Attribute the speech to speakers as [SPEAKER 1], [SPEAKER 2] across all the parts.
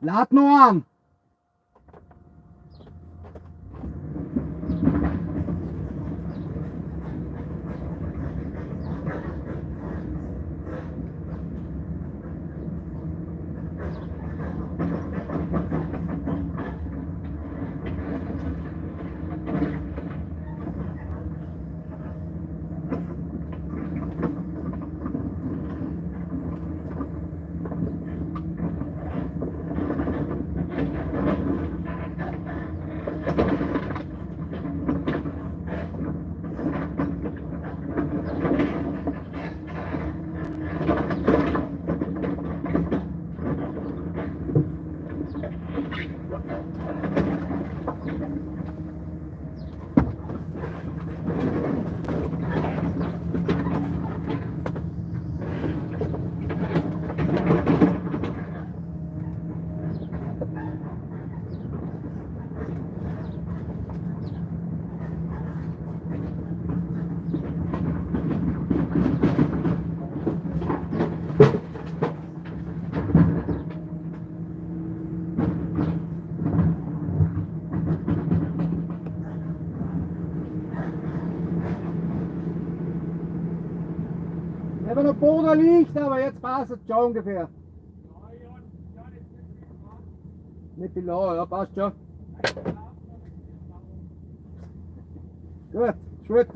[SPEAKER 1] Lad nu an! Wenn der Boden liegt, aber jetzt passt es schon ungefähr. Nicht below, ja, passt schon. Gut, ist gut.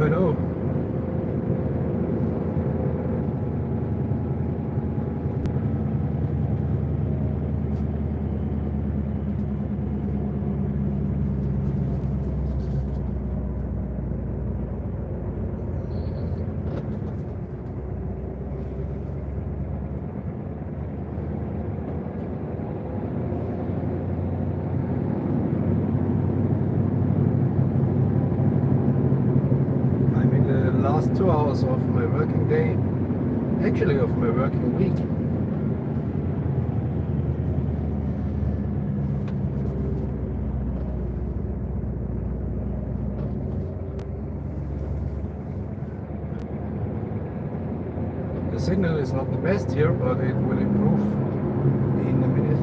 [SPEAKER 2] hello. I'm in the last 2 hours of my working day, actually of my working week. The signal is not the best here, but it will improve in a minute.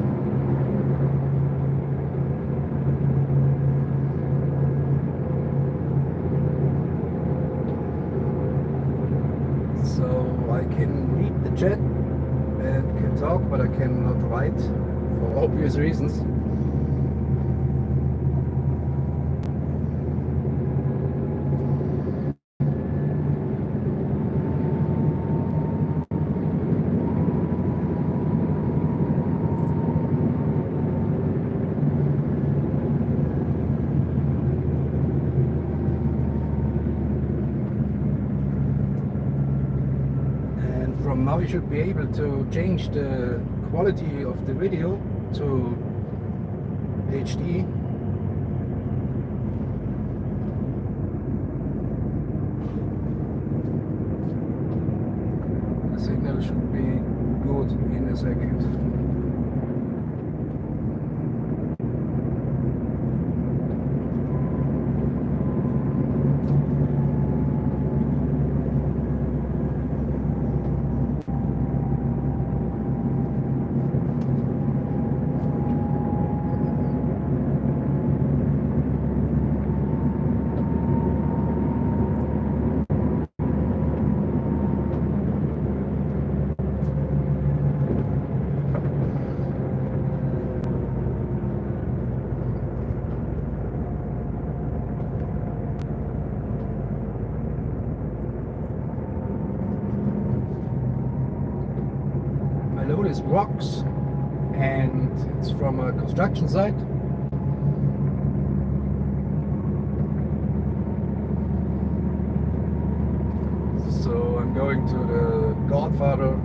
[SPEAKER 2] So I can read the chat and can talk, but I cannot write for obvious reasons. From now you should be able to change the quality of the video to HD. The signal should be good in a second. Below is rocks, and it's from a construction site. So I'm going to the Godfather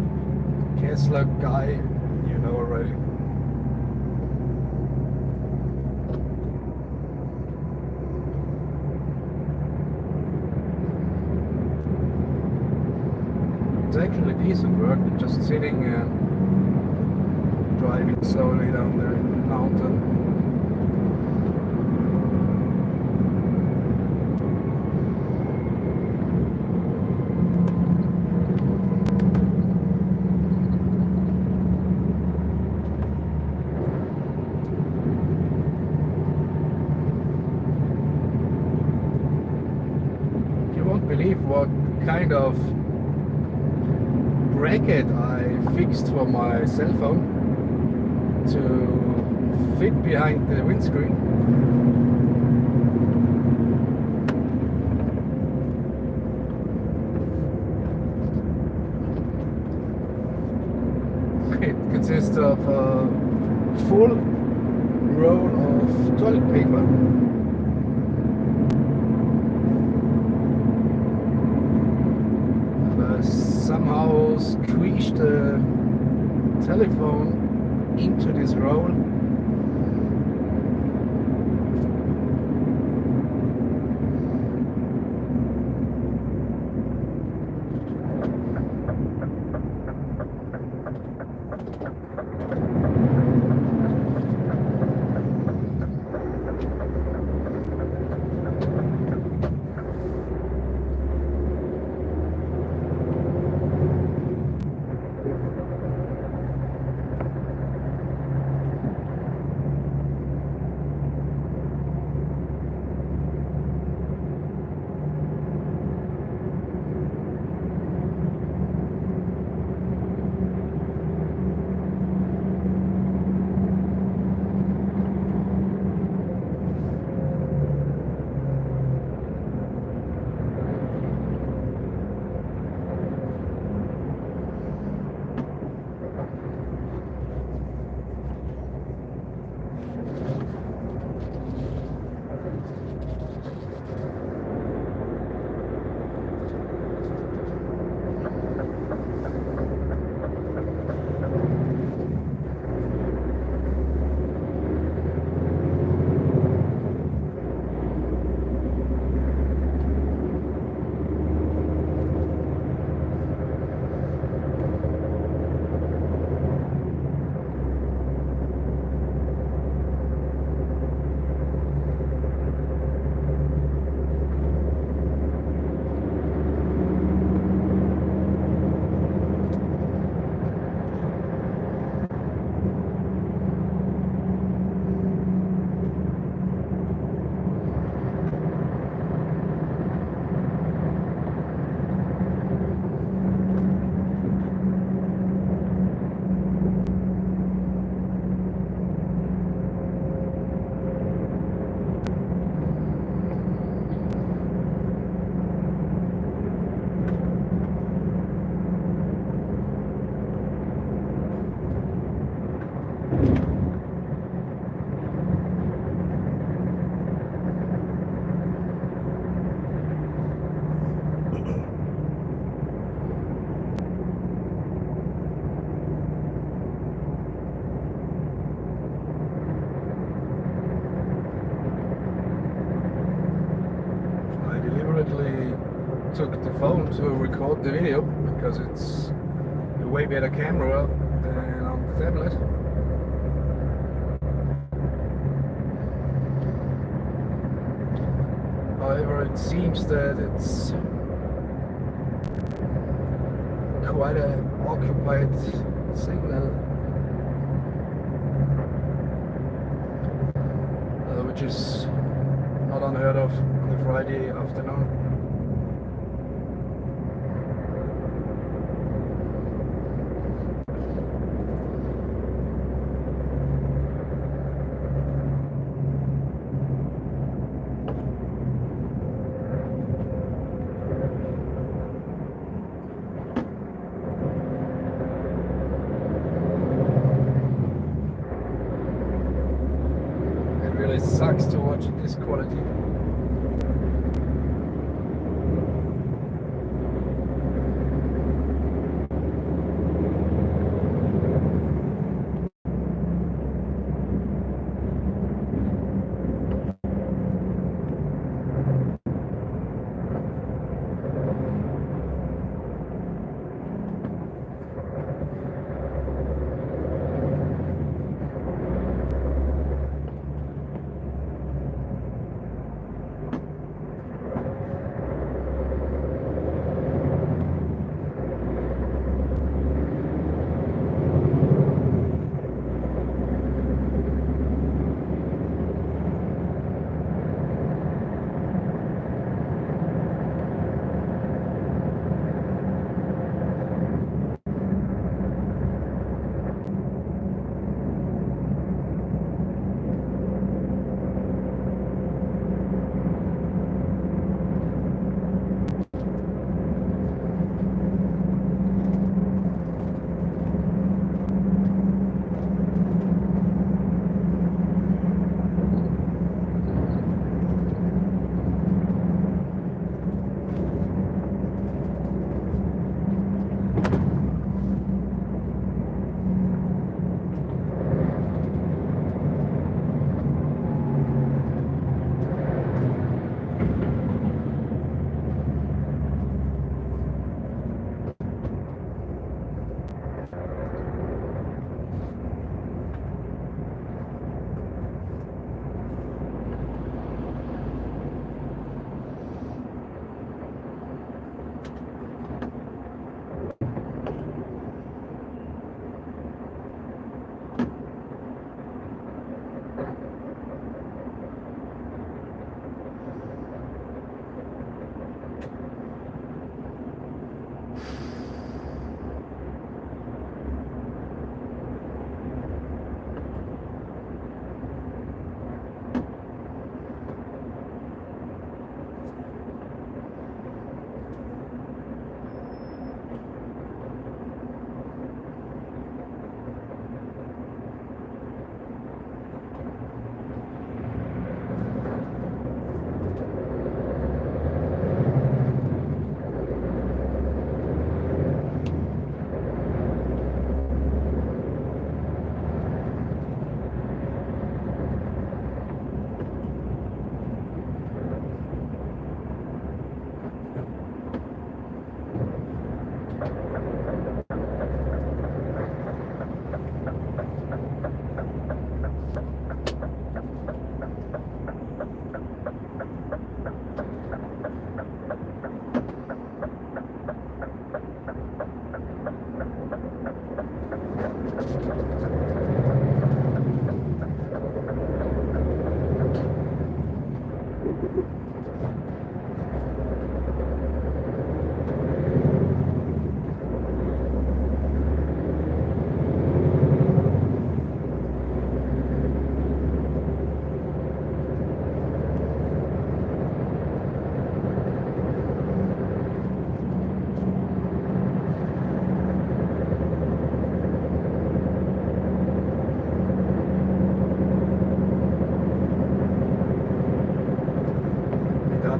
[SPEAKER 2] Kessler guy, you know already. It's actually decent work, just sitting and driving slowly down the mountain. You won't believe what kind of bracket I fixed for my cell phone to fit behind the windscreen. It consists of a full roll of toilet paper. Somehow squeezed the telephone into this roll. took the phone to record the video because it's a way better camera than on the tablet. However, it seems that it's quite an occupied signal, which is not unheard of on a Friday afternoon. It sucks to watch this quality.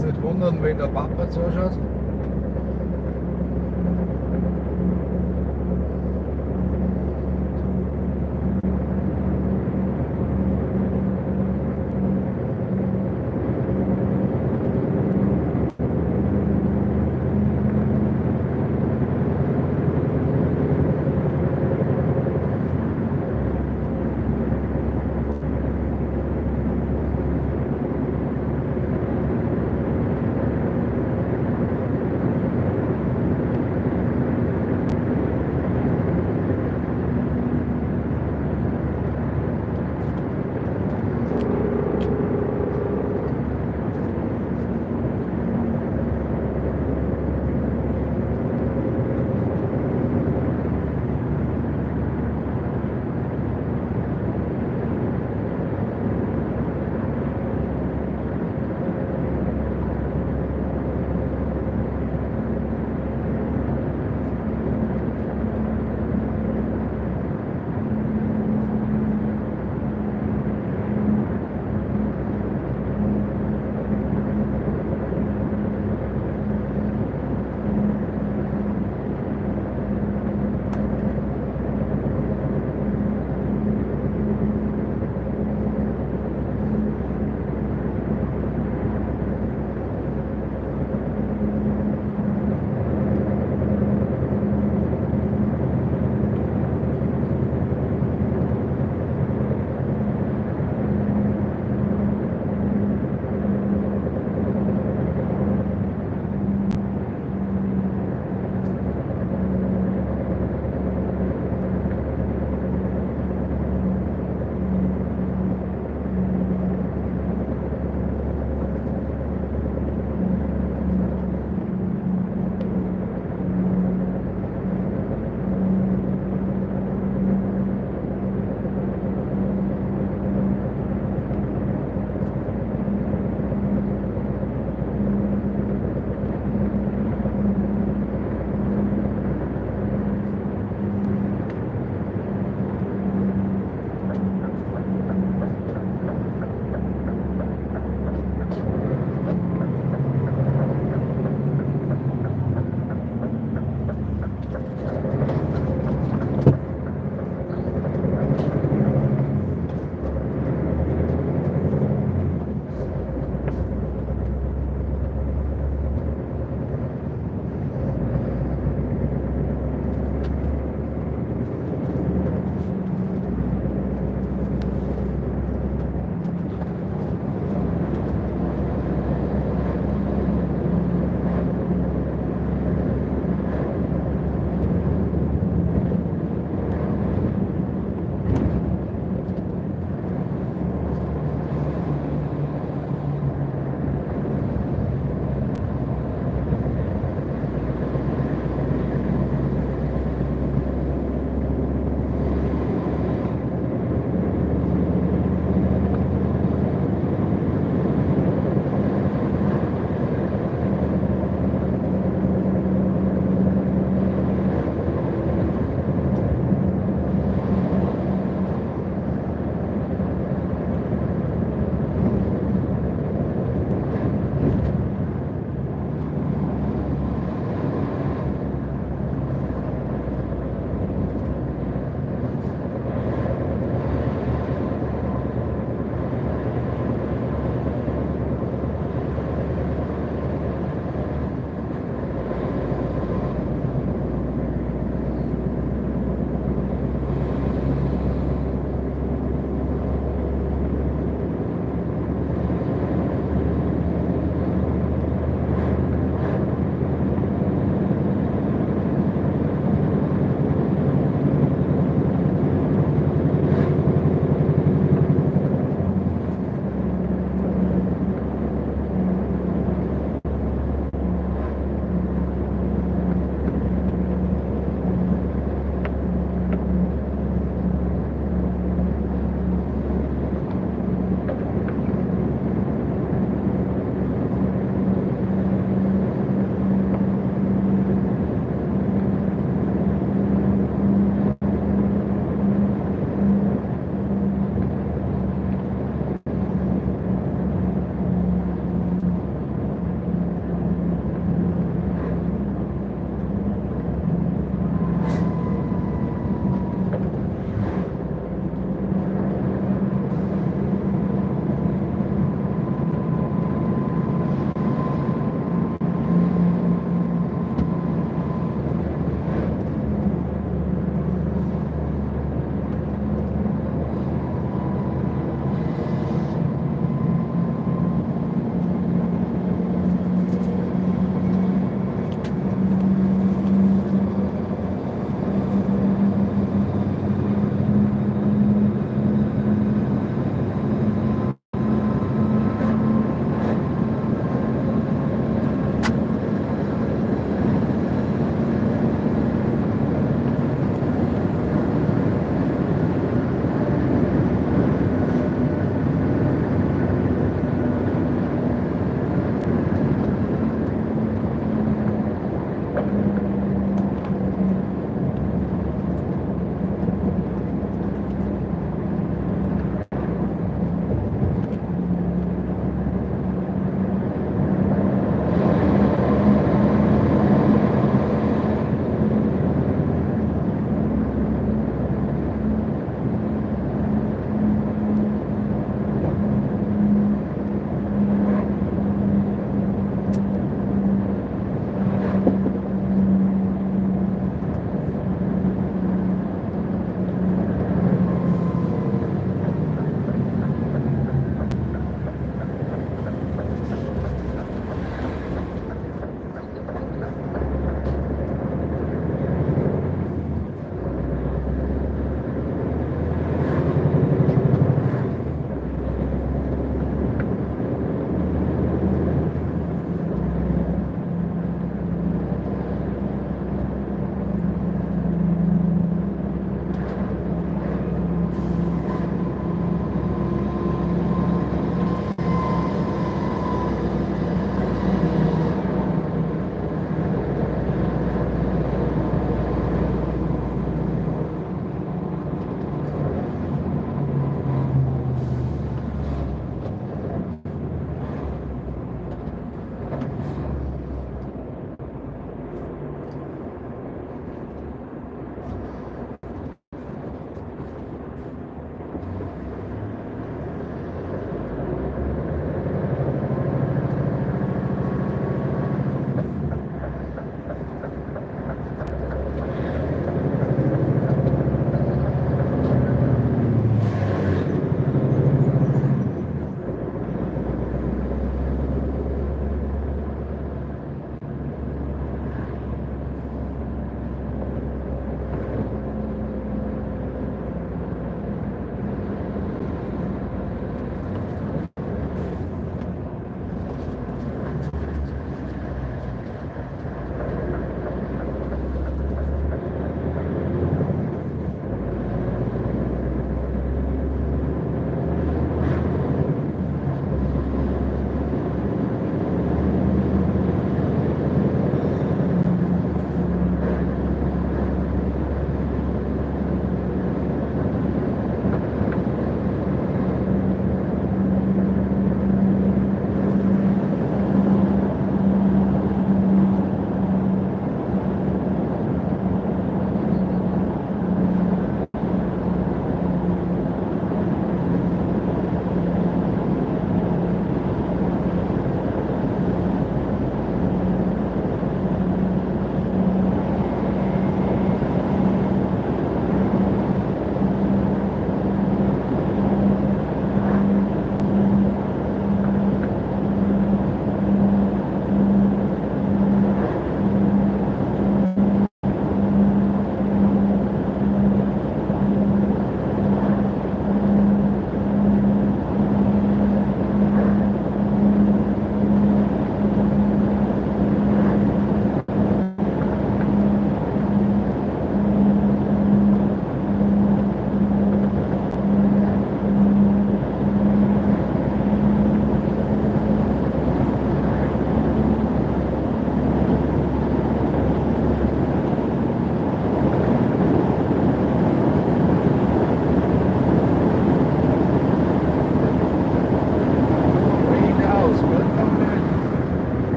[SPEAKER 2] Nicht wundern, wenn der Papa zuschaut.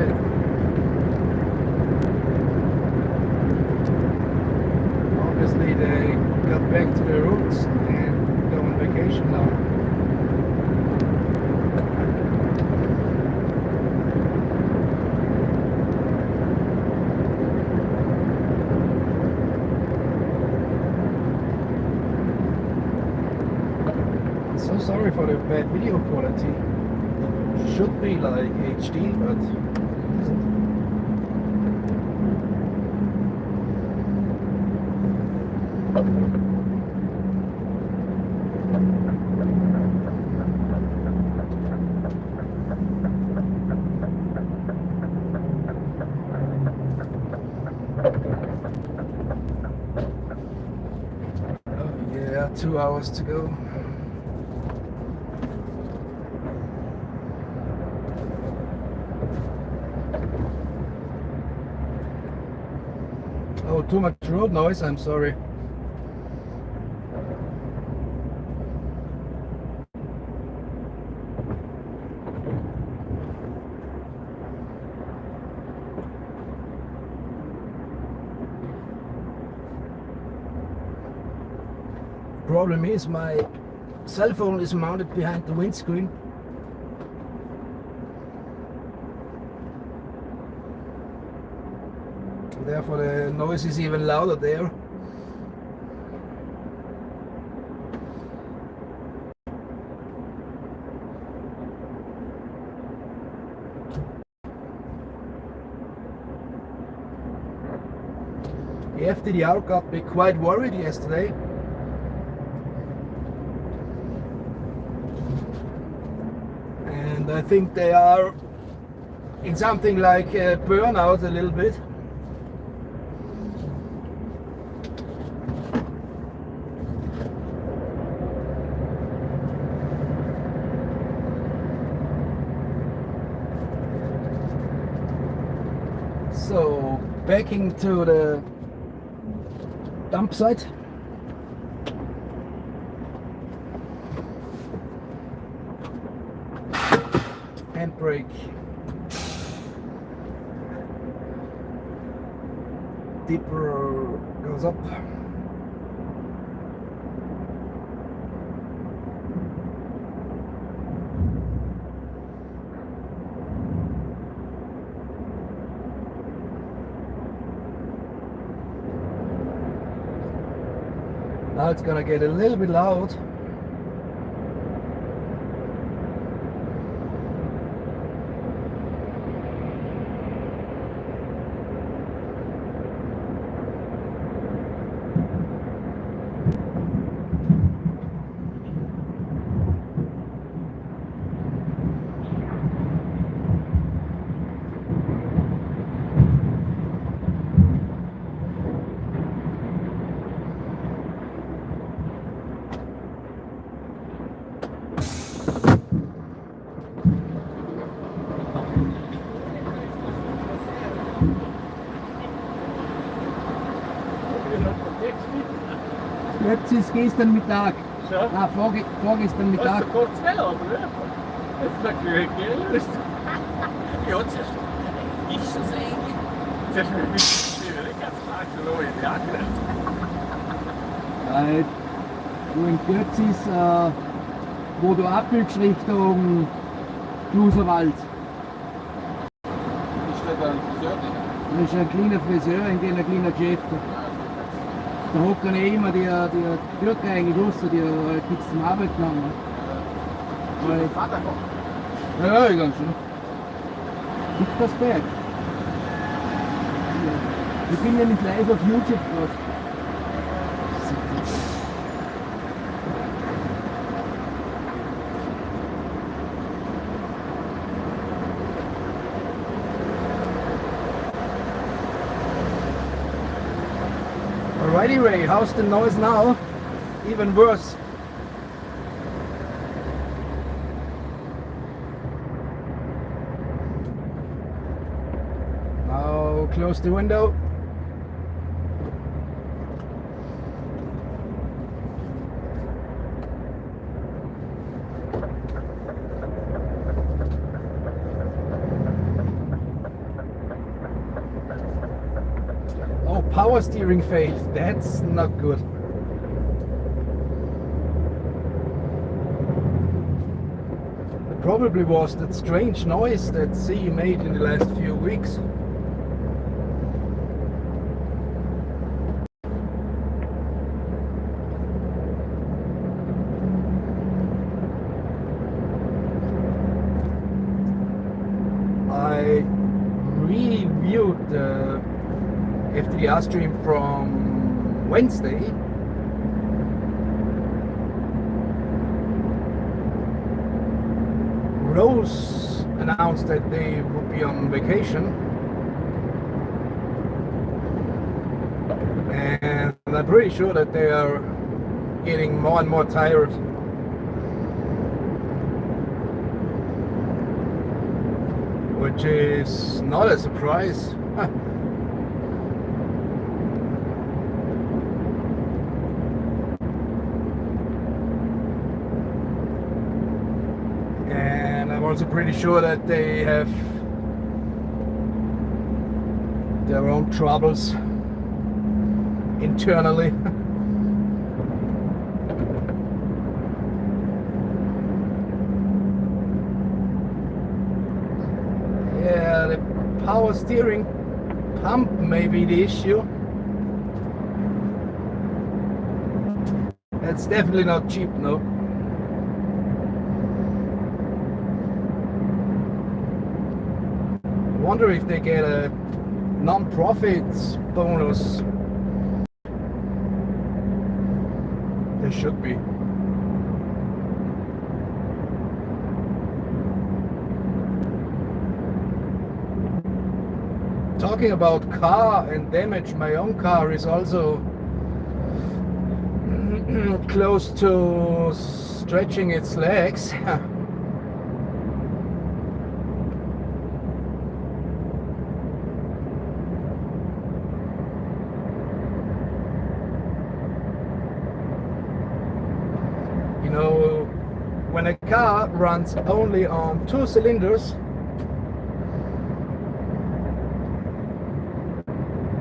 [SPEAKER 2] yet. Obviously they got back to their roots and go on vacation now. I'm so sorry for the bad video quality. Should be like HD, but it isn't. Oh yeah, 2 hours to go. Oh, too much road noise, I'm sorry. Problem is my cell phone is mounted behind the windscreen. Therefore the noise is even louder there. The FTDR got me quite worried yesterday. And I think they are in something like burnout a little bit. So backing to the dump site. Handbrake. Deeper goes up. Now it's gonna get a little bit loud.
[SPEAKER 1] Jetzt ist gestern Mittag.
[SPEAKER 3] Ja.
[SPEAKER 1] Ah, vorgestern Mittag.
[SPEAKER 3] Hast du kurz her, oder nicht? Das ist natürlich gelöst. Ja, zuerst ist das eigentlich. Zuerst mit dem Schwierig, jetzt fragst du noch in die andere.
[SPEAKER 1] Du in Kürzis, wo du abbiegst Richtung Kluserwald.
[SPEAKER 3] Ist das ein Friseur?
[SPEAKER 1] Da ist ein kleiner Friseur, in dem ein kleiner Geschäft. Da hocken immer die Türke eigentlich raus, die gibt es zum Arbeiten haben. Weil,
[SPEAKER 3] Vater kommt.
[SPEAKER 1] ja, ich ganz schön. Gibt das Berg? Ich bin ja nicht live auf YouTube gerade.
[SPEAKER 2] Alrighty Ray, how's the noise now? Even worse. Now close the window. power steering failed. That's not good. It probably was that strange noise that sea made in the last few weeks. I reviewed the FTDR stream from Wednesday. Rose announced that they would be on vacation, and I'm pretty sure that they are getting more and more tired. Which is not a surprise. And I'm also pretty sure that they have their own troubles internally. Yeah, the power steering pump may be the issue. It's definitely not cheap, no. I wonder if they get a non-profit bonus. There should be. Talking about car and damage, my own car is also close to stretching its legs. You know, when a car runs only on 2 cylinders,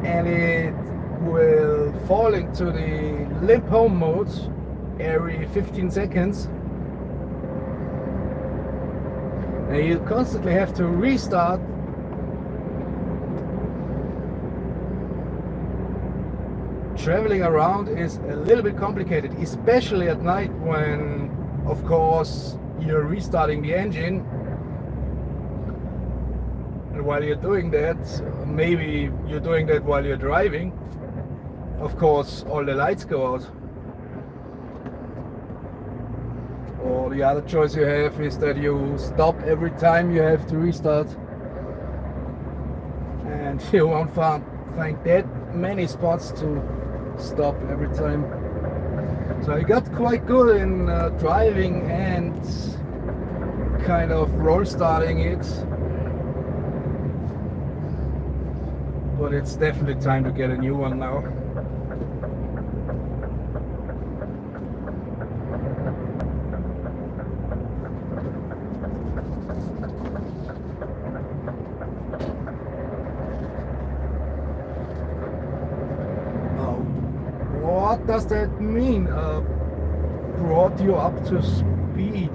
[SPEAKER 2] and it will fall into the limp home mode every 15 seconds, and you constantly have to restart. Traveling around is a little bit complicated, especially at night when, of course, you're restarting the engine. And while you're doing that, maybe you're doing that while you're driving, of course all the lights go out. Or the other choice you have is that you stop every time you have to restart, and you won't find that many spots to stop every time. So I got quite good in driving and kind of roll starting it, but it's definitely time to get a new one now. What does that mean? Brought you up to speed?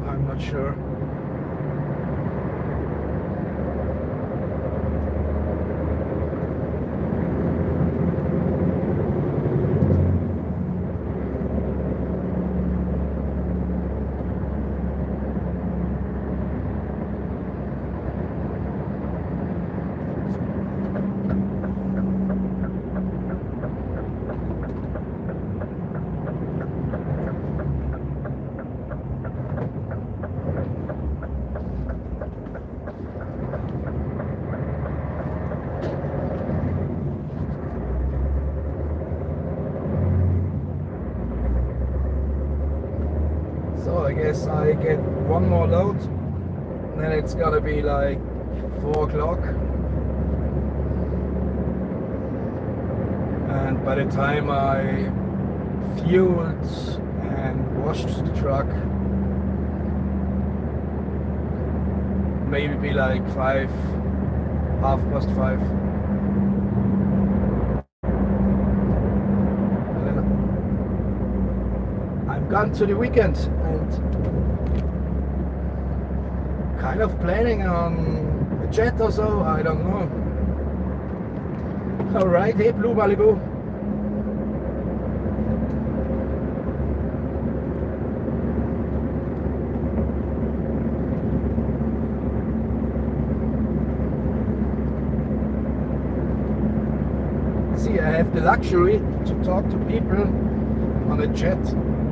[SPEAKER 2] I'm not sure. So I guess I get one more load, then it's gonna be like 4 o'clock, and by the time I fueled and washed the truck, maybe be like 5, 5:30. And then I'm gone to the weekend and kind of planning on a jet or so, I don't know. Alright, hey Blue Malibu. See, I have the luxury to talk to people on a jet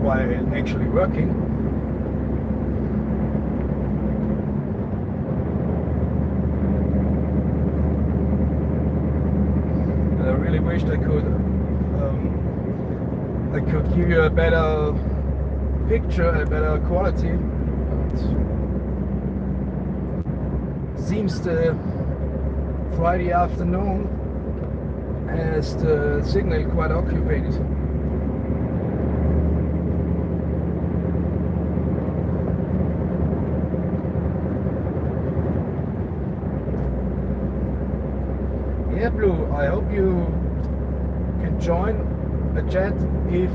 [SPEAKER 2] while actually working. And I really wished I could give you a better picture, a better quality. But seems the Friday afternoon has the signal quite occupied. Yeah, Blue, I hope you can join a chat if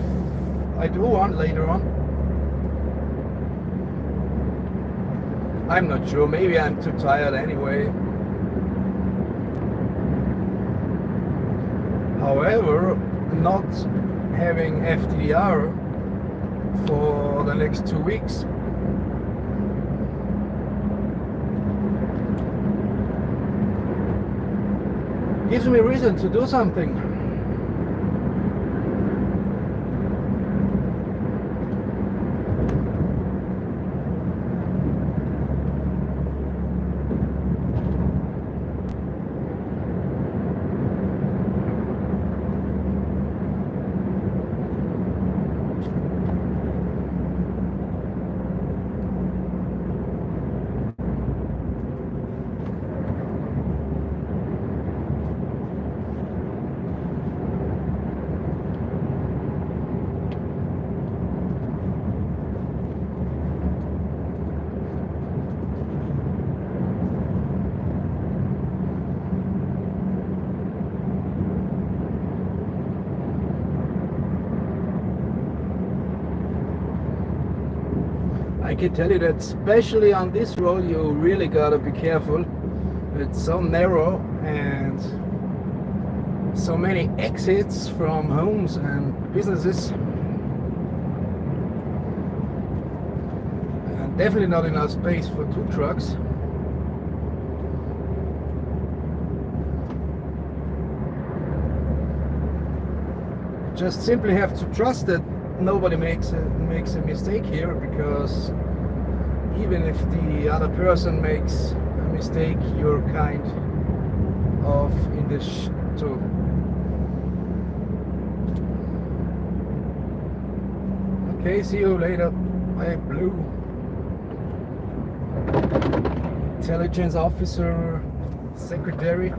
[SPEAKER 2] I do one later on. I'm not sure, maybe I'm too tired anyway. However, not having FTDR for the next 2 weeks gives me reason to do something. I can tell you that especially on this road you really gotta be careful. It's so narrow and so many exits from homes and businesses, and definitely not enough space for 2 trucks. Just simply have to trust that nobody makes a mistake here, because even if the other person makes a mistake, you're kind of in this too. Okay, see you later. Bye, Blue. Intelligence officer, secretary.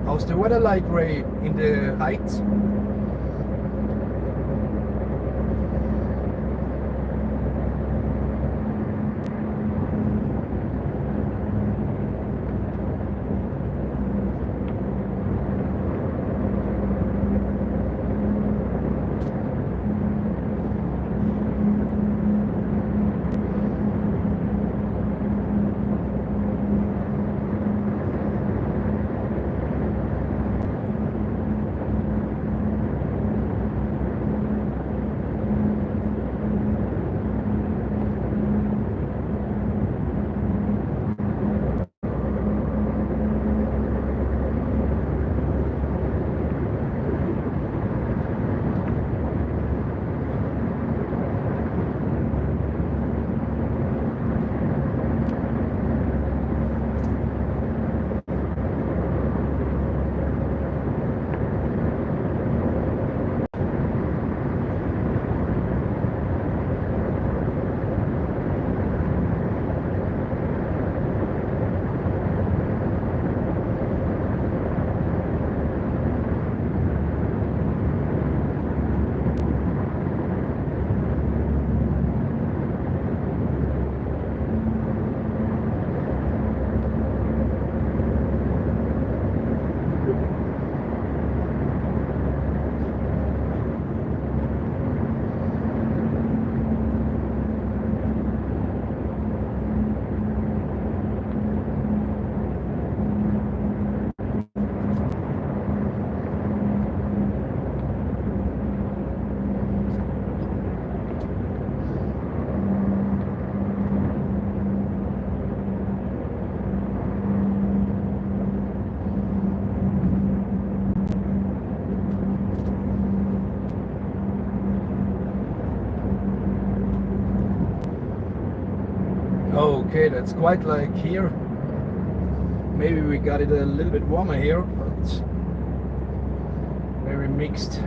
[SPEAKER 2] How's the weather like, Ray, in the Heights? it's quite like here. Maybe we got it a little bit warmer here, but very mixed.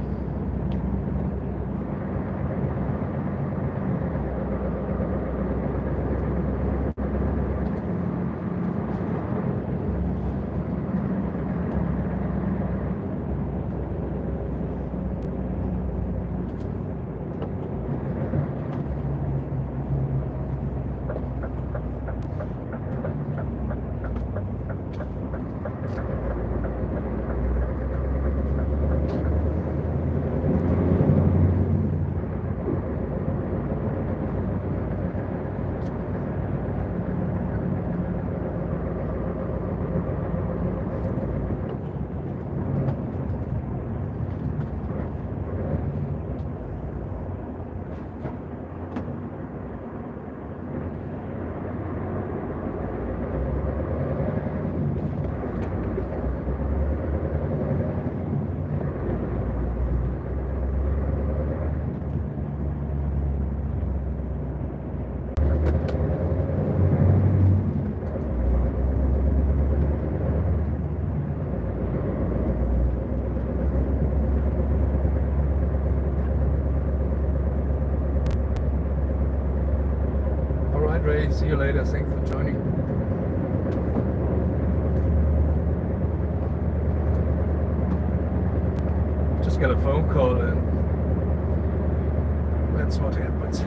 [SPEAKER 2] Ray, see you later. Thanks for joining. Just got a phone call and that's what happens.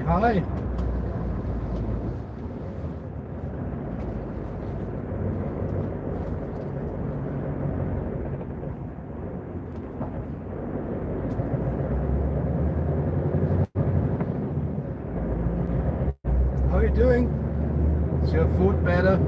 [SPEAKER 2] high. How are you doing? Is your food better?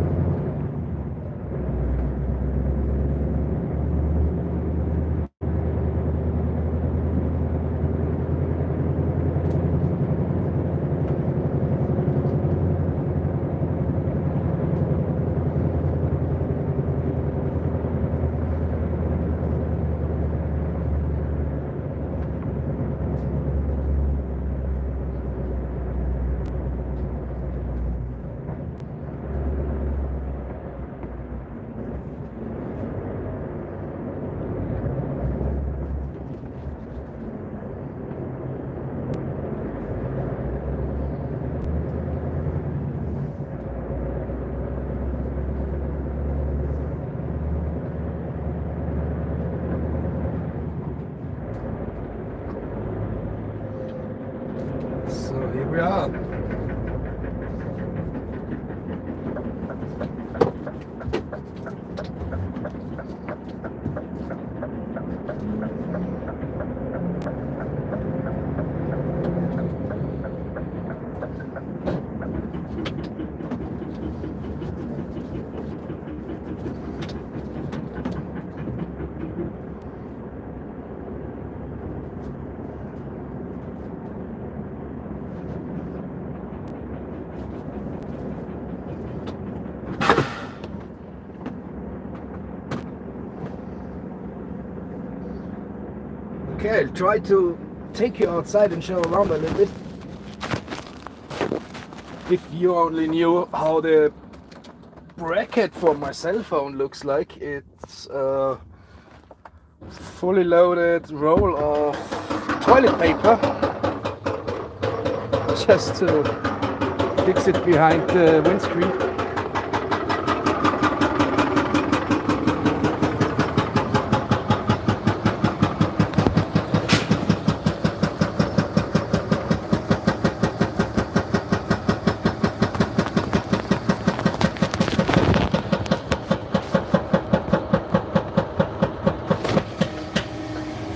[SPEAKER 2] So here we are. Okay, I'll try to take you outside and show around a little bit. If you only knew how the bracket for my cell phone looks like, it's a fully loaded roll of toilet paper just to fix it behind the windscreen.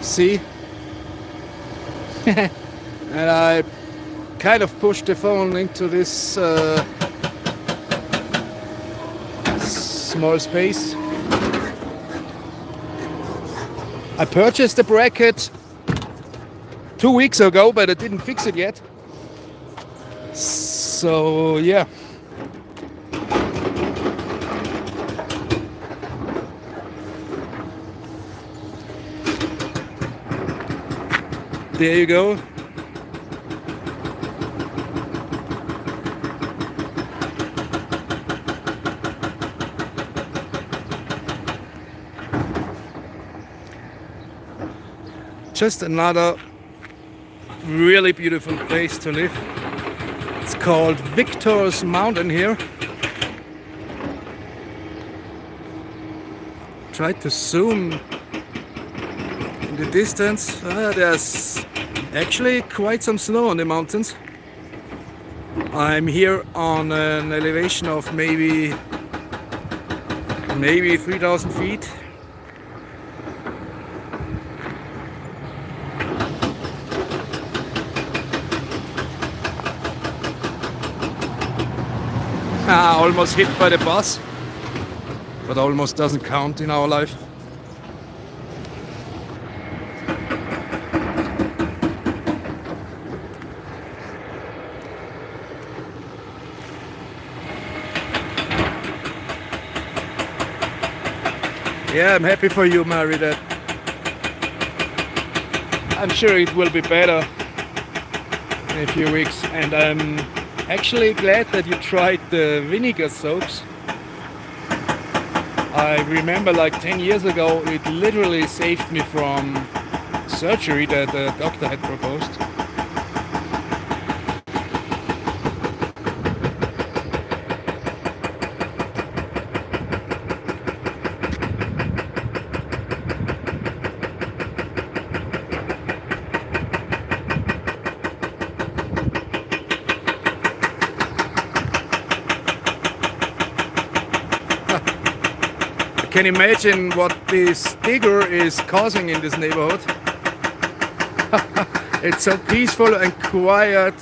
[SPEAKER 2] See? And I kind of pushed the phone into this small space. I purchased the bracket 2 weeks ago, but I didn't fix it yet. So yeah. There you go. Just another really beautiful place to live. It's called Victor's Mountain here. Try to zoom in the distance. There's actually quite some snow on the mountains. I'm here on an elevation of maybe 3,000 feet. Almost hit by the bus, but almost doesn't count in our life. Yeah, I'm happy for you, Mary, that I'm sure it will be better in a few weeks, and I'm actually glad that you tried the vinegar soaps. I remember like 10 years ago it literally saved me from surgery that the doctor had proposed. can imagine what this digger is causing in this neighborhood. It's so peaceful and quiet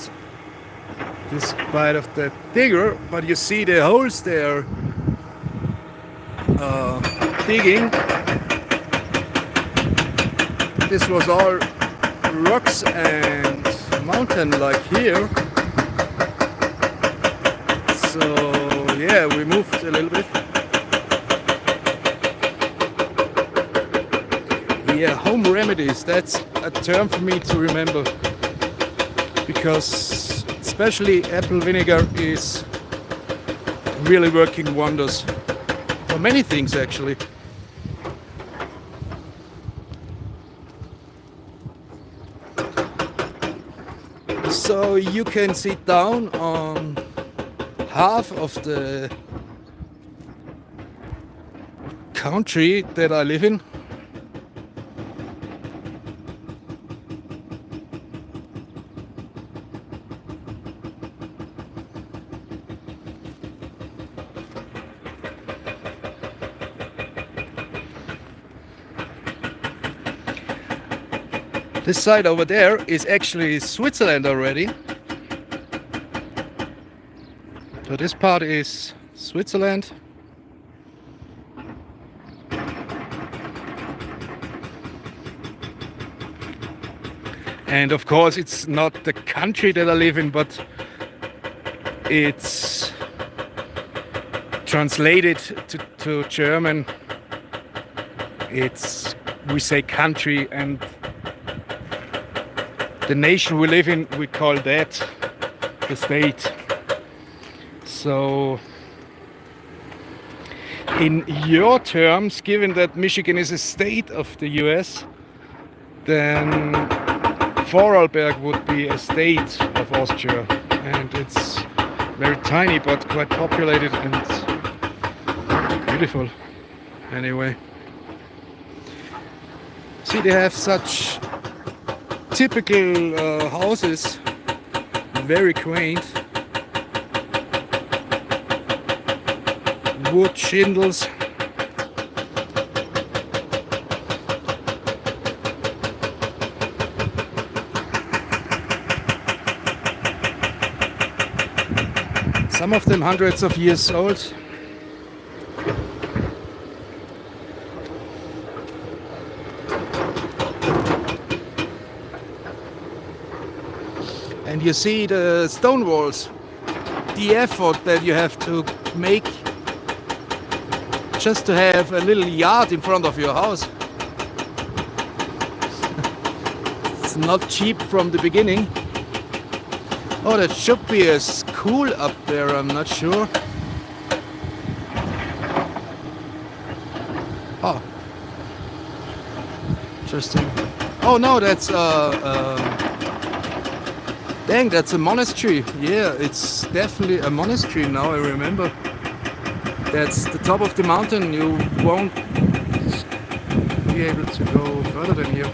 [SPEAKER 2] despite of the digger, but you see the holes there digging. This was all rocks and mountain like here. So yeah, we moved a little bit. Yeah, home remedies, that's a term for me to remember, because especially apple vinegar is really working wonders for many things actually. So you can sit down on half of the country that I live in. This side over there is actually Switzerland already. So this part is Switzerland. And of course it's not the country that I live in, but it's translated to German. We say country, and the nation we live in, we call that the state. So in your terms, given that Michigan is a state of the US, then Vorarlberg would be a state of Austria, and it's very tiny but quite populated and beautiful. Anyway, see, they have such typical houses, very quaint, wood shingles. Some of them hundreds of years old. And you see the stone walls, the effort that you have to make just to have a little yard in front of your house. It's not cheap from the beginning. Oh, that should be a school up there, I'm not sure. Oh, interesting. Oh no, that's dang, that's a monastery. Yeah, it's definitely a monastery now, I remember. That's the top of the mountain. You won't be able to go further than here.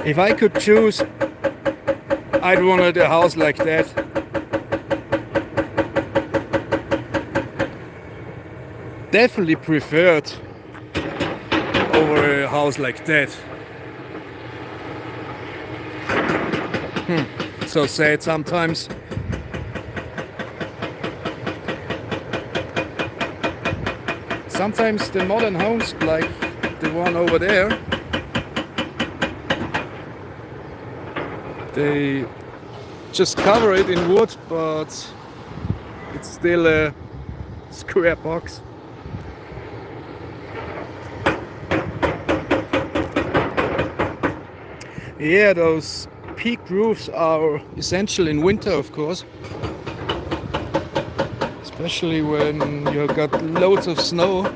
[SPEAKER 2] If I could choose, I'd want a house like that. Definitely preferred over a house like that. So sad sometimes. Sometimes the modern homes, like the one over there, they just cover it in wood, but it's still a square box. Yeah, those peaked roofs are essential in winter, of course. Especially when you've got loads of snow.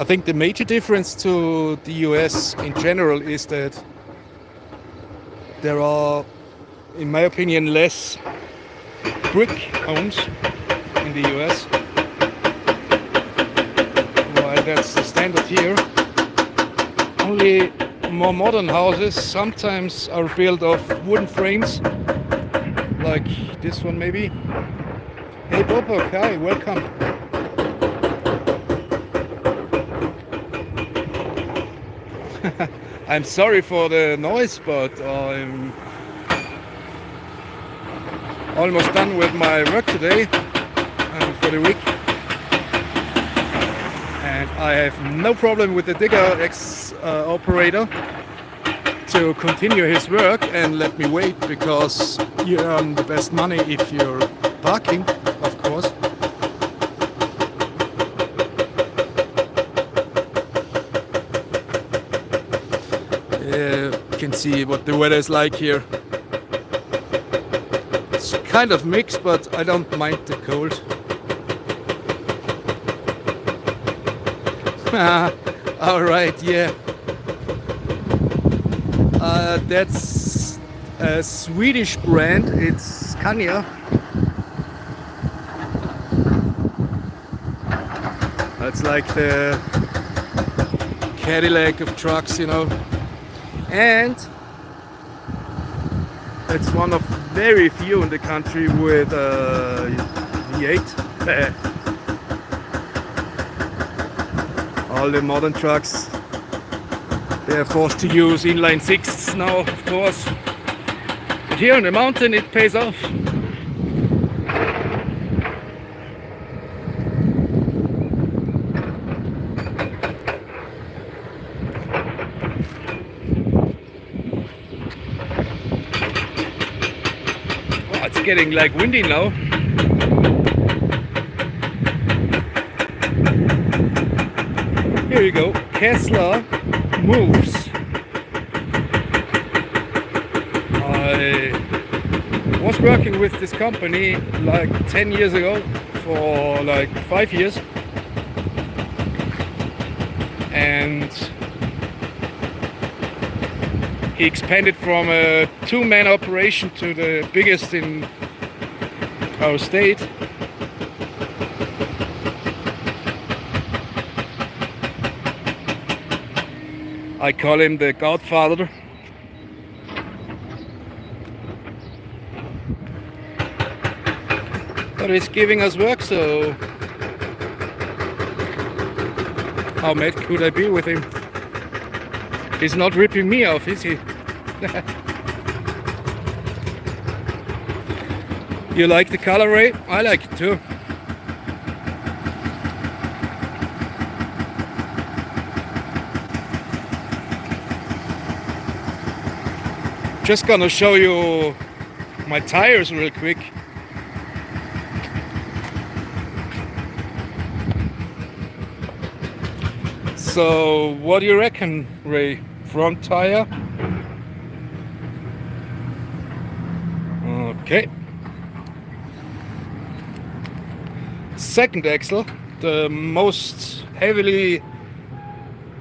[SPEAKER 4] I think the major difference to the US in general is that there are, in my opinion, less brick homes in the US. While that's the standard here. Only more modern houses sometimes are built of wooden frames, like this one maybe. Hey Bobok, hi, welcome. I'm sorry for the noise, but I'm almost done with my work today and for the week. And I have no problem with the digger operator to continue his work and let me wait, because you earn the best money if you're parking, of course. You can see what the weather is like here. It's kind of mixed, but I don't mind the cold. Alright, yeah. That's a Swedish brand, it's Scania. That's like the Cadillac of trucks, you know. And it's one of very few in the country with V8. All the modern trucks, they are forced to use inline sixes now, of course. But here on the mountain it pays off. Oh, it's getting like windy now. Here you go, Kessler moves. I was working with this company like 10 years ago for like 5 years, and he expanded from a two-man operation to the biggest in our state. I call him the Godfather. But he's giving us work, so how mad could I be with him? He's not ripping me off, is he? You like the color, Ray? I like it too. Just gonna show you my tires real quick. So what do you reckon, Ray? Front tire? Okay. Second axle, the most heavily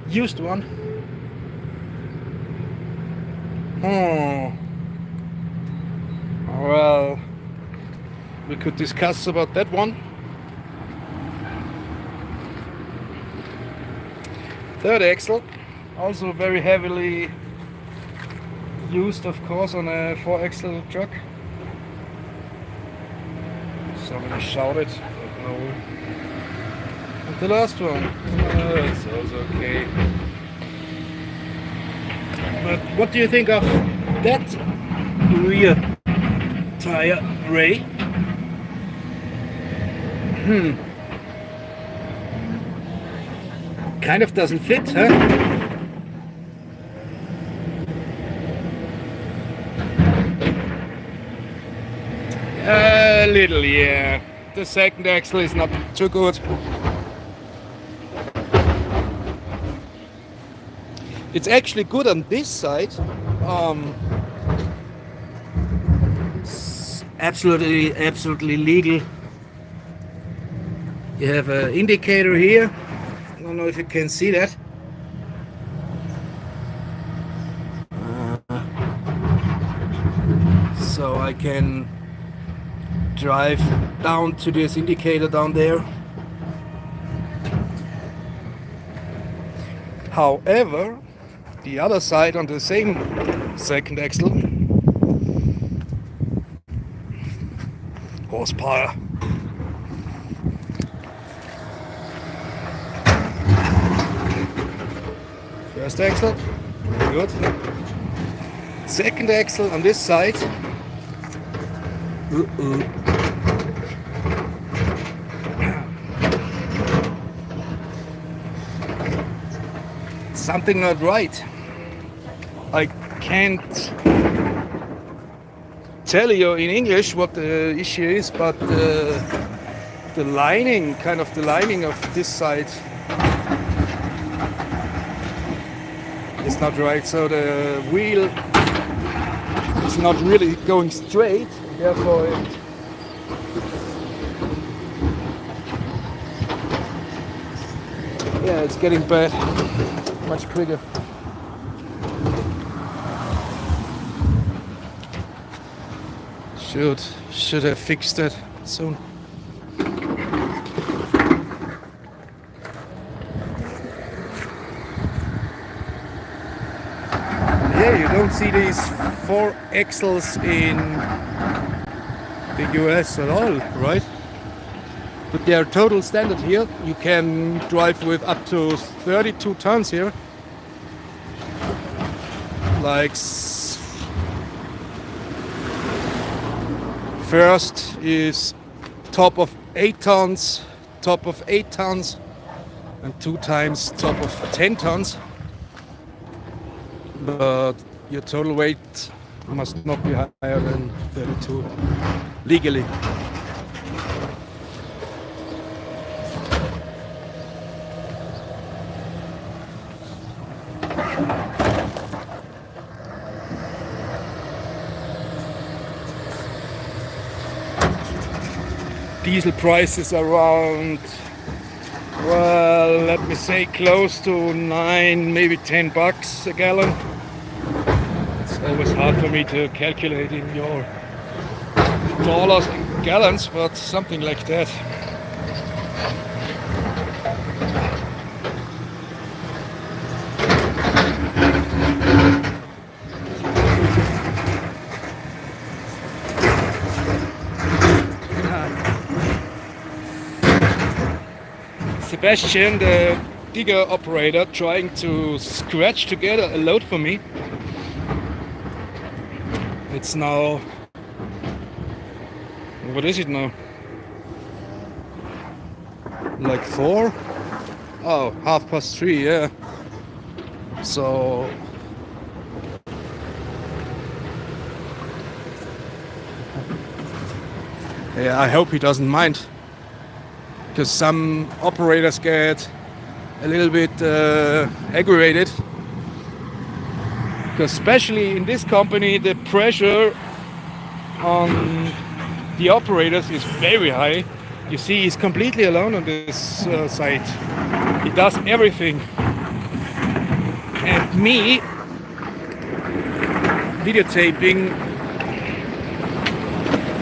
[SPEAKER 4] used one. Well, we could discuss about that one. Third axle, also very heavily used, of course, on a 4-axle truck. Somebody shouted, but no. And the last one, it's also okay. But what do you think of that rear tire, Ray? Kind of doesn't fit, huh? A little, yeah. The second axle is not too good. It's actually good on this side. It's absolutely legal. You have an indicator here I don't know if you can see that. So I can drive down to this indicator down there. However, the other side on the same second axle, horsepower. First axle, very good. Second axle on this side. Something not right. I can't tell you in English what the issue is, but the lining, kind of the lining of this side is not right. So the wheel is not really going straight. Therefore, it's getting bad much quicker. Should have fixed that soon. Yeah, you don't see these 4 axles in the US at all, right? But they are total standard here. You can drive with up to 32 tons here. Like first is top of 8 tons, and 2 times top of 10 tons. But your total weight must not be higher than 32 legally. Diesel prices around, well, let me say close to 9, maybe 10 bucks a gallon. It's always hard for me to calculate in your dollars and gallons, but something like that. Sebastian, the digger operator, trying to scratch together a load for me. It's now, what is it now? Like 4? Oh, 3:30, yeah. So yeah, I hope he doesn't mind. Because some operators get a little bit aggravated. Because especially in this company, the pressure on the operators is very high. You see, he's completely alone on this site. He does everything. And me, videotaping,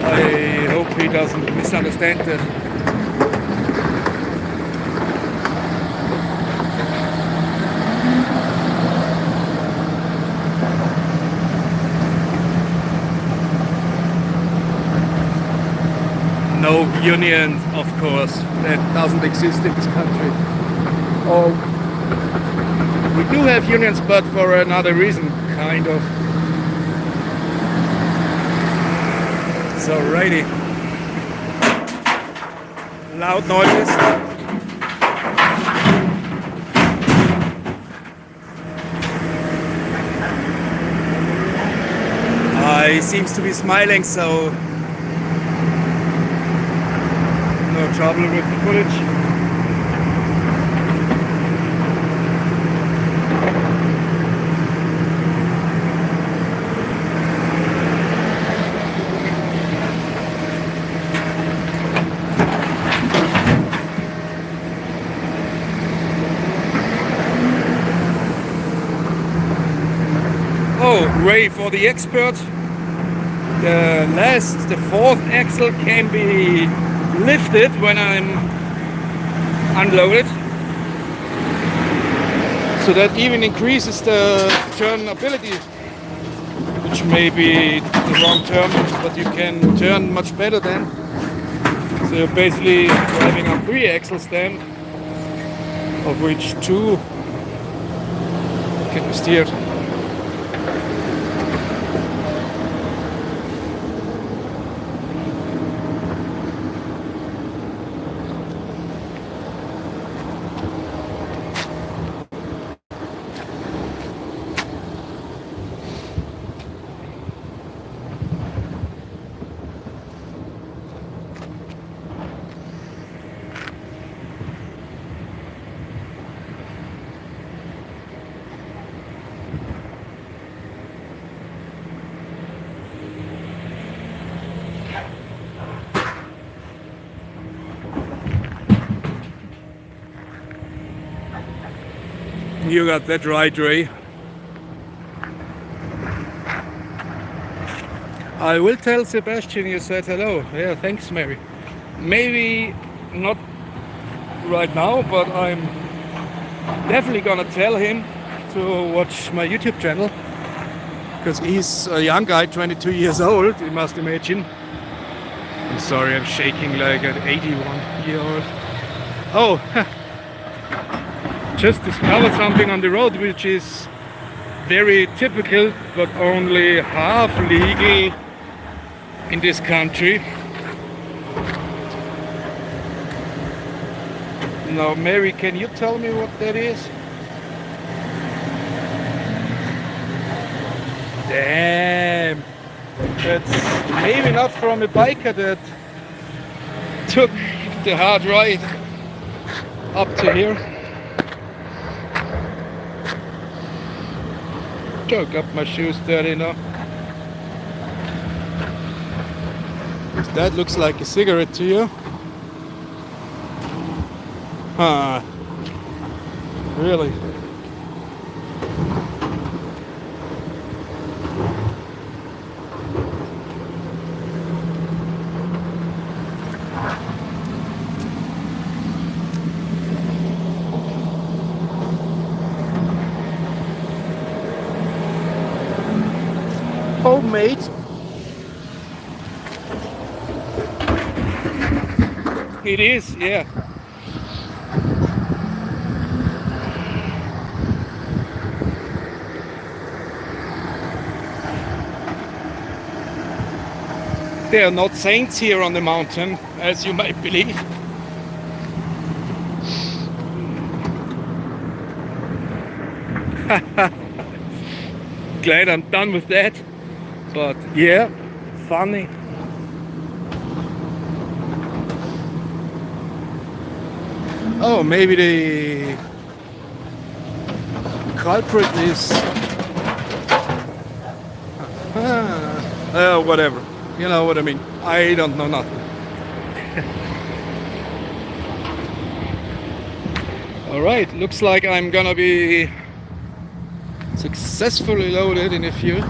[SPEAKER 4] I hope he doesn't misunderstand that. No union, of course, that doesn't exist in this country. Oh, we do have unions, but for another reason, kind of. So, righty. Loud noises. He seems to be smiling, so no trouble with the footage. way for the expert. The fourth axle can be lifted when I'm unloaded, so that even increases the turnability, which may be the wrong term, but you can turn much better then. So you're basically driving on 3 axles then, of which 2 can be steered. You got that right, Ray. I will tell Sebastian you said hello. Yeah, thanks, Mary. Maybe not right now, but I'm definitely gonna tell him to watch my YouTube channel, because he's a young guy, 22 years old, you must imagine. I'm sorry, I'm shaking like an 81-year-old. Oh, just discovered something on the road which is very typical but only half legal in this country. Now, Mary, can you tell me what that is? Damn, that's maybe not from a biker that took the hard ride up to here. Oh, got my shoes dirty now. If that looks like a cigarette to you. Huh. Really? Homemade. It is, yeah. They are not saints here on the mountain, as you might believe. Glad I'm done with that. But yeah, funny. Oh, maybe the culprit is whatever. You know what I mean. I don't know nothing. All right, looks like I'm gonna be successfully loaded in a few.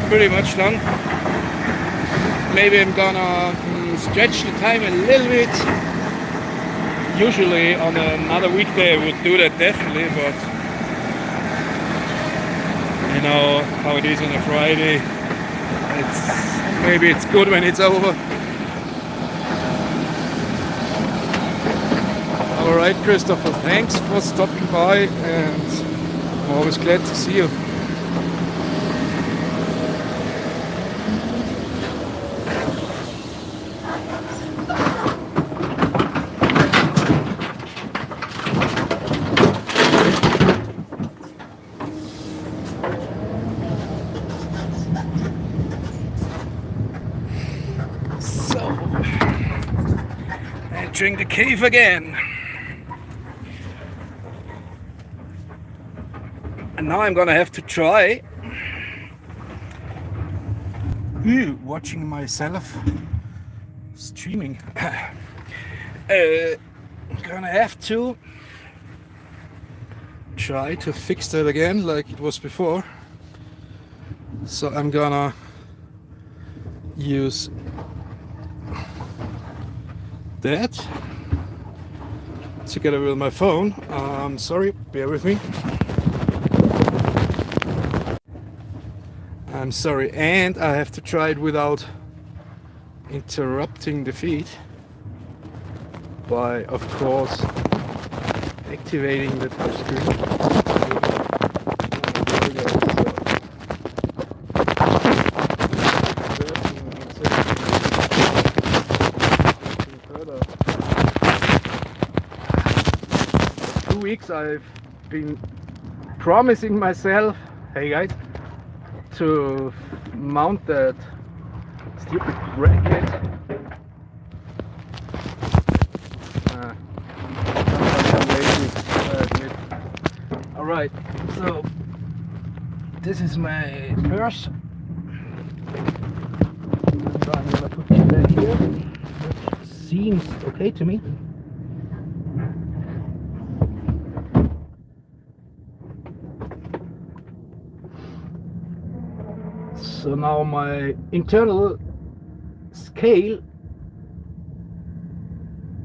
[SPEAKER 4] Pretty much done. Maybe I'm gonna stretch the time a little bit. Usually on another weekday I would do that definitely, but you know how it is on a Friday. Maybe it's good when it's over. Alright, Christopher, thanks for stopping by, and I'm always glad to see you. Entering the cave again. And now I'm gonna have to try watching myself streaming. Gonna have to try to fix that again like it was before. So I'm gonna use that together with my phone. Sorry, bear with me. I'm sorry, and I have to try it without interrupting the feed by, of course, activating the touch screen. Weeks I've been promising myself, hey guys, to mount that stupid bracket. Alright, so this is my purse. So I'm gonna put it back here, which seems okay to me. So now my internal scale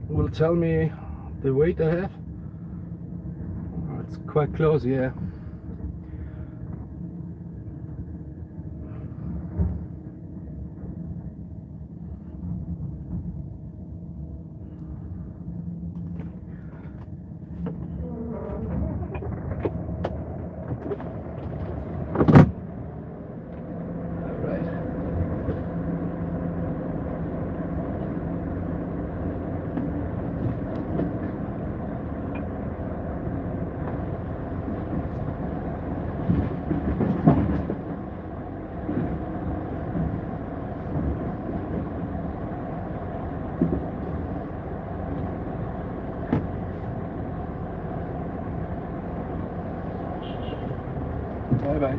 [SPEAKER 4] will tell me the weight I have. It's quite close, yeah. Bye bye.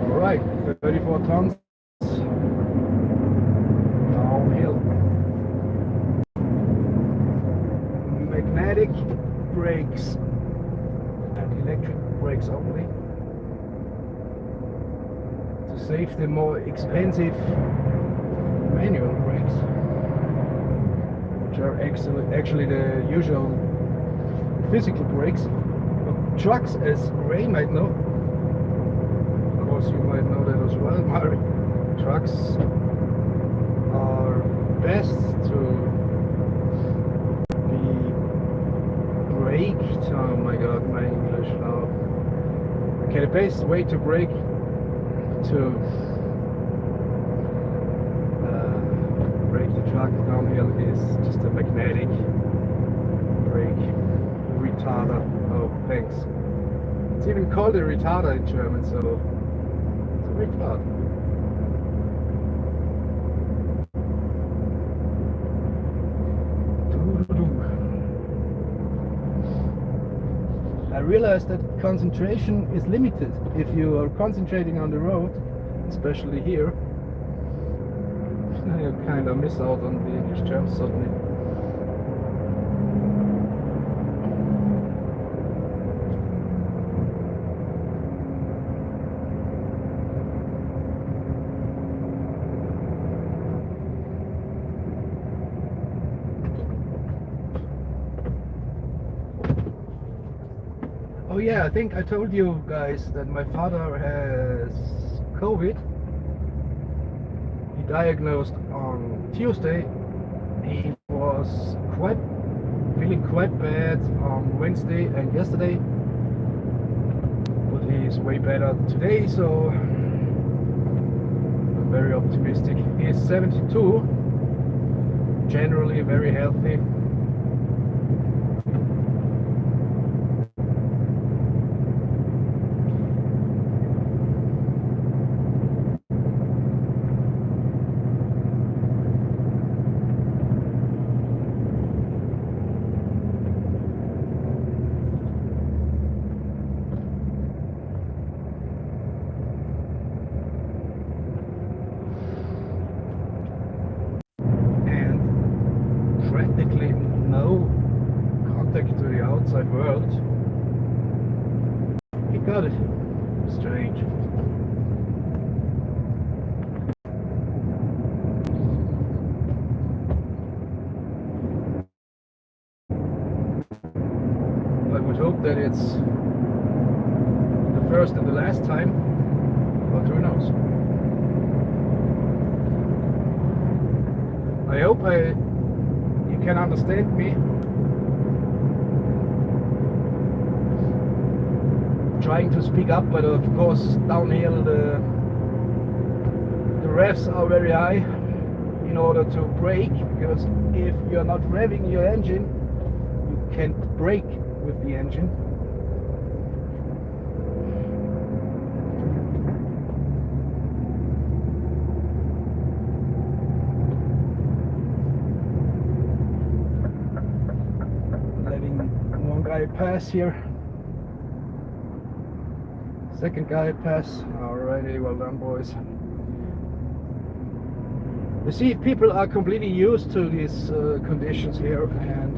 [SPEAKER 4] All right, 34 tons. Downhill. Magnetic brakes and electric brakes only. To save the more expensive manual brakes, which are actually the usual physical brakes. But trucks, as Ray might know, of course you might know that as well, Mari, trucks are best to be braked. Oh my god, my English now. Okay, the best way to brake the truck downhill is just a magnetic brake retarder. Oh, thanks. It's even called a retarder in German, so it's a retard. I realized that concentration is limited. If you are concentrating on the road, especially here, you kind of miss out on the English terms suddenly. Oh yeah, I think I told you guys that my father has COVID. He diagnosed on Tuesday. He was feeling quite bad on Wednesday and yesterday, but he's way better today, so I'm very optimistic. He's 72, generally very healthy.
[SPEAKER 2] God, strange. I would hope that it's the first and the last time, but who knows? I hope you can understand me. Trying to speak up, but of course downhill the revs are very high in order to brake, because if you're not revving your engine, you can't brake with the engine. Letting one guy pass here. Second guy pass. Alrighty, well done, boys. You see, people are completely used to these conditions here, and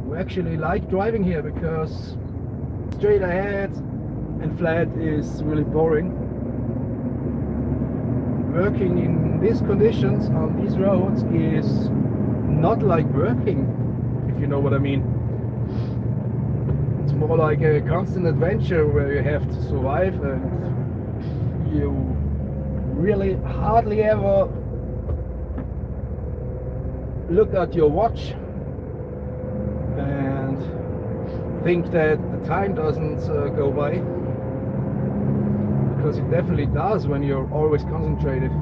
[SPEAKER 2] we actually like driving here because straight ahead and flat is really boring. Working in these conditions on these roads is not like working, if you know what I mean. It's more like a constant adventure where you have to survive, and you really hardly ever look at your watch and think that the time doesn't go by, because it definitely does when you're always concentrated.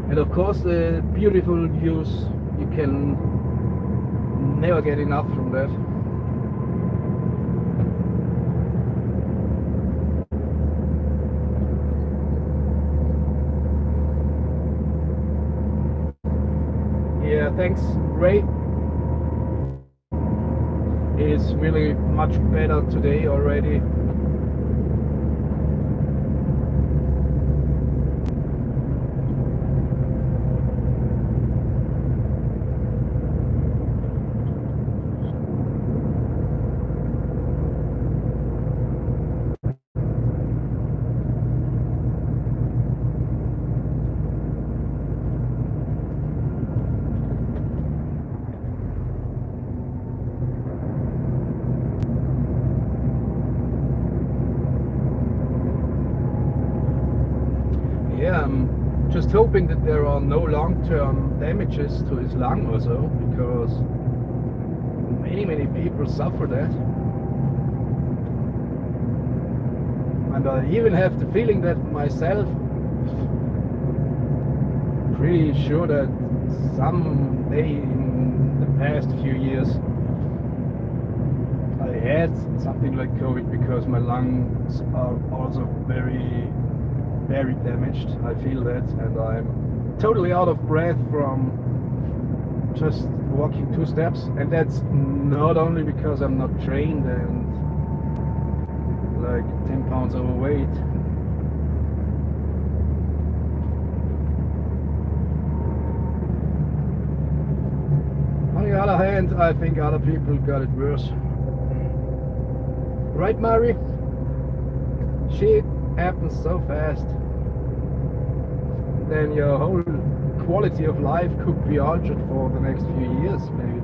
[SPEAKER 2] And of course the beautiful views, you can never get enough from that. Yeah, thanks, Ray. It's really much better today already. Yeah, I'm just hoping that there are no long-term damages to his lung or so, because many people suffer that. And I even have the feeling that myself, pretty sure that someday in the past few years I had something like COVID, because my lungs are also very damaged. I feel that, and I'm totally out of breath from just walking 2 steps, and that's not only because I'm not trained and like 10 pounds overweight. On the other hand, I think other people got it worse. Right, Mary? Shit happens so fast. Then your whole quality of life could be altered for the next few years, maybe.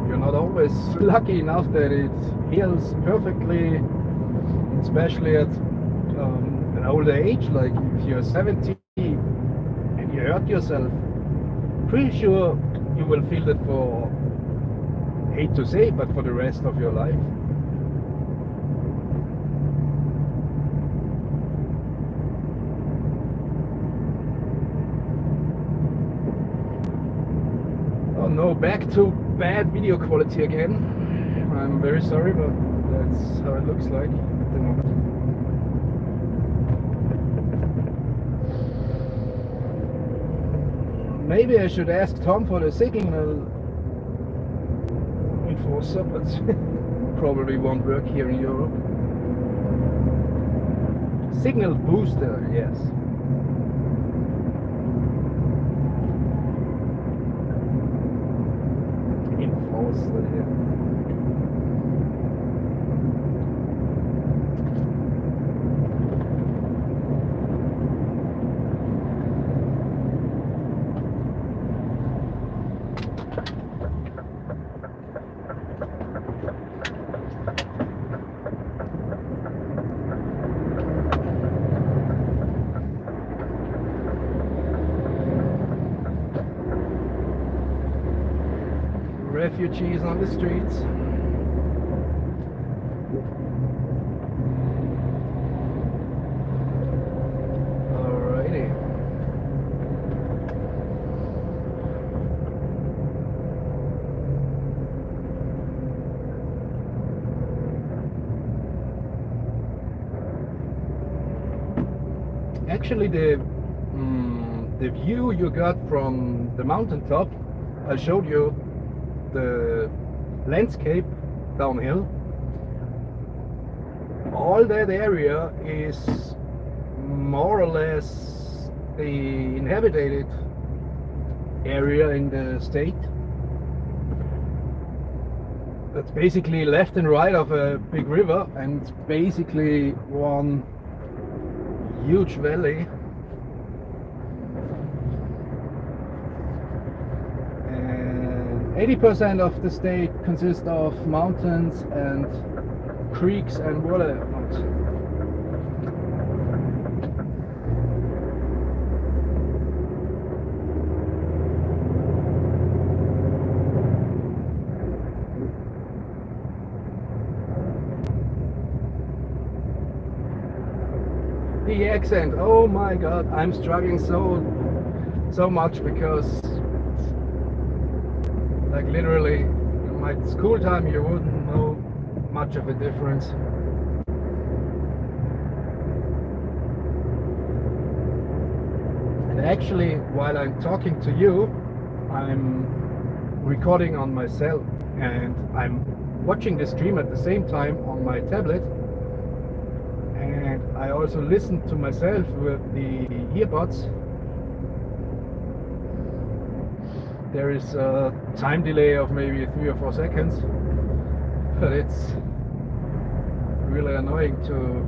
[SPEAKER 2] You're not always lucky enough that it heals perfectly, especially at an older age. Like if you're 70 and you hurt yourself, pretty sure you will feel it for, hate to say, but for the rest of your life. Oh no, back to bad video quality again. I'm very sorry, but that's how it looks like at the moment. Maybe I should ask Tom for the signal enforcer, but probably won't work here in Europe. Signal booster, yes. Enforcer, yeah. refugees on the streets. Alrighty. Actually, the view you got from the mountaintop, I showed you the landscape downhill. All that area is more or less the inhabited area in the state. That's basically left and right of a big river, and it's basically one huge valley. And 80% of the state consists of mountains and creeks and water. The accent, oh my god, I'm struggling so much because like literally in my school time you wouldn't know much of a difference. And actually while I'm talking to you, I'm recording on my cell and I'm watching the stream at the same time on my tablet. And I also listen to myself with the earbuds. There is a time delay of maybe 3 or 4 seconds, but it's really annoying to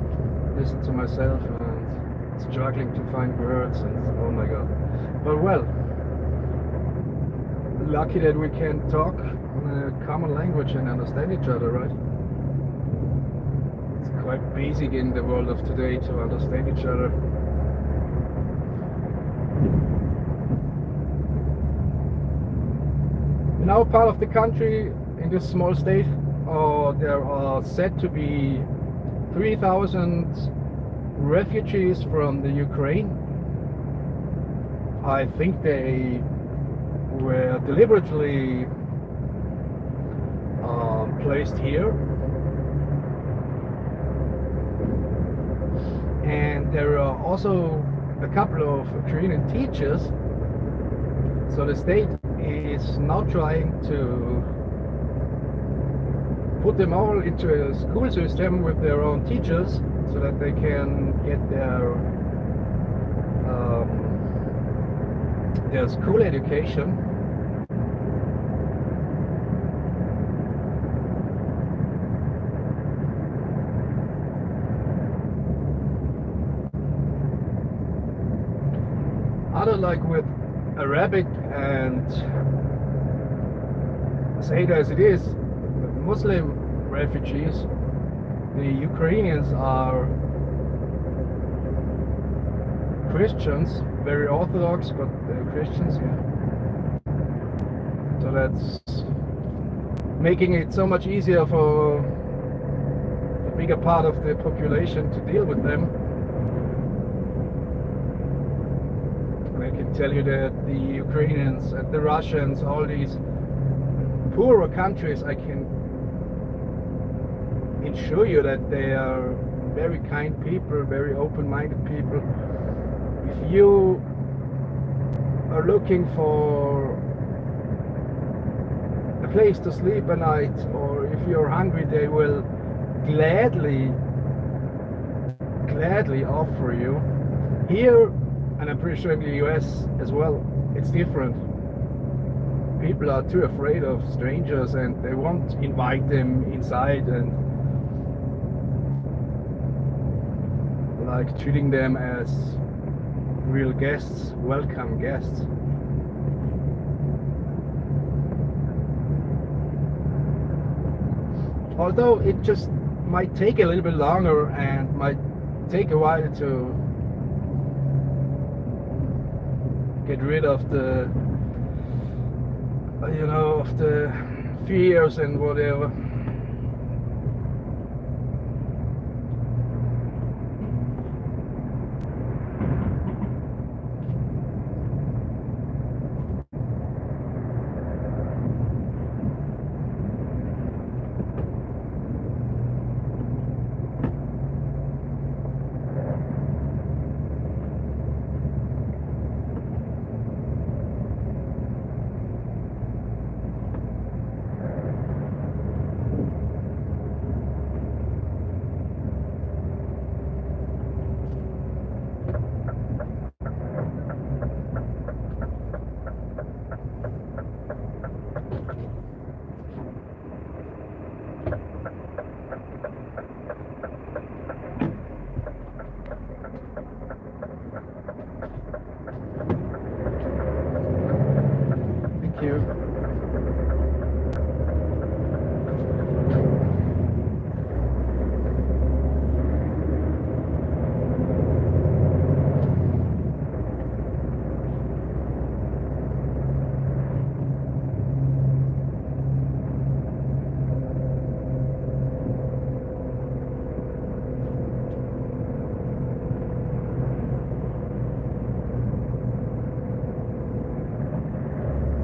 [SPEAKER 2] listen to myself and struggling to find words and oh my god. But well, lucky that we can talk a common language and understand each other, right? Quite basic in the world of today to understand each other. In our part of the country, in this small state, there are said to be 3,000 refugees from the Ukraine. I think they were deliberately placed here. And there are also a couple of Ukrainian teachers. So the state is now trying to put them all into a school system with their own teachers so that they can get their school education. Other like with Arabic and say it as it is, Muslim refugees, the Ukrainians are Christians, very Orthodox, but Christians, yeah. So that's making it so much easier for the bigger part of the population to deal with them. I can tell you that the Ukrainians and the Russians, all these poorer countries, I can assure you that they are very kind people, very open-minded people. If you are looking for a place to sleep at night, or if you're hungry, they will gladly offer you. Here, and I'm pretty sure in the US as well, it's different. People are too afraid of strangers and they won't invite them inside and like treating them as real guests, welcome guests. Although it just might take a little bit longer and might take a while to get rid of the, of the fears and whatever. Thank you.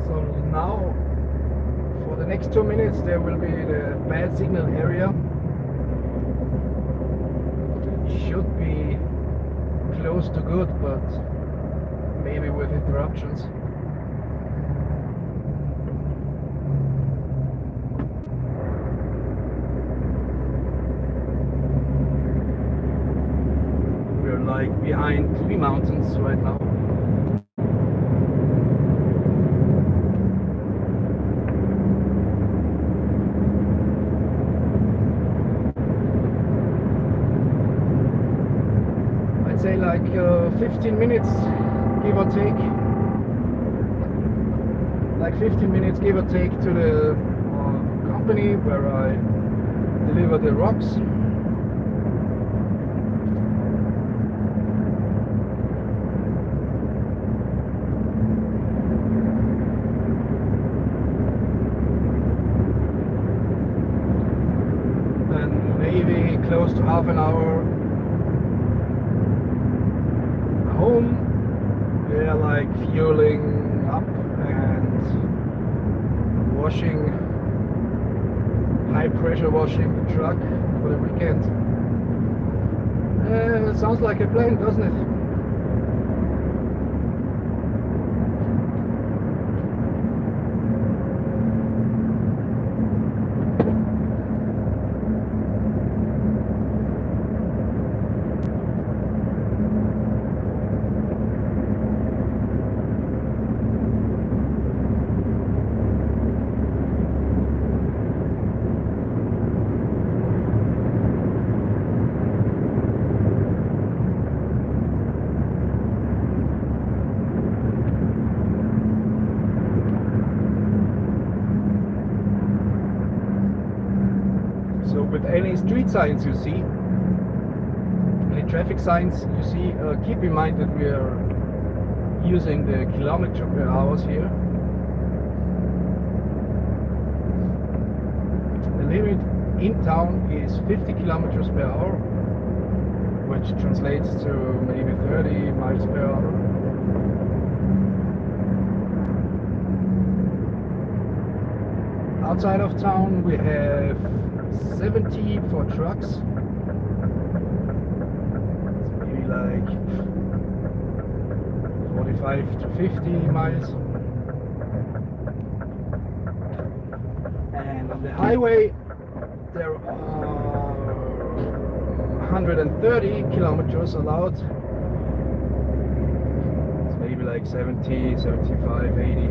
[SPEAKER 2] So now, for the next 2 minutes, there will be the bad signal area. It should be close to good, but maybe with interruptions. We're like behind 3 mountains right now. I'd say like 15 minutes, give or take. Like 15 minutes, give or take, to the company where I deliver the rocks. And maybe close to half an hour home. They're like fueling up and washing, high pressure washing the truck for the weekend. Sounds like a plan, doesn't it? So with any street signs you see, any traffic signs you see, keep in mind that we are using the kilometer per hour here. The limit in town is 50 kilometers per hour, which translates to maybe 30 miles per hour. Outside of town we have 70 for trucks. It's maybe like 45 to 50 miles. And on the highway there are 130 kilometers allowed. It's maybe like 70, 75, 80.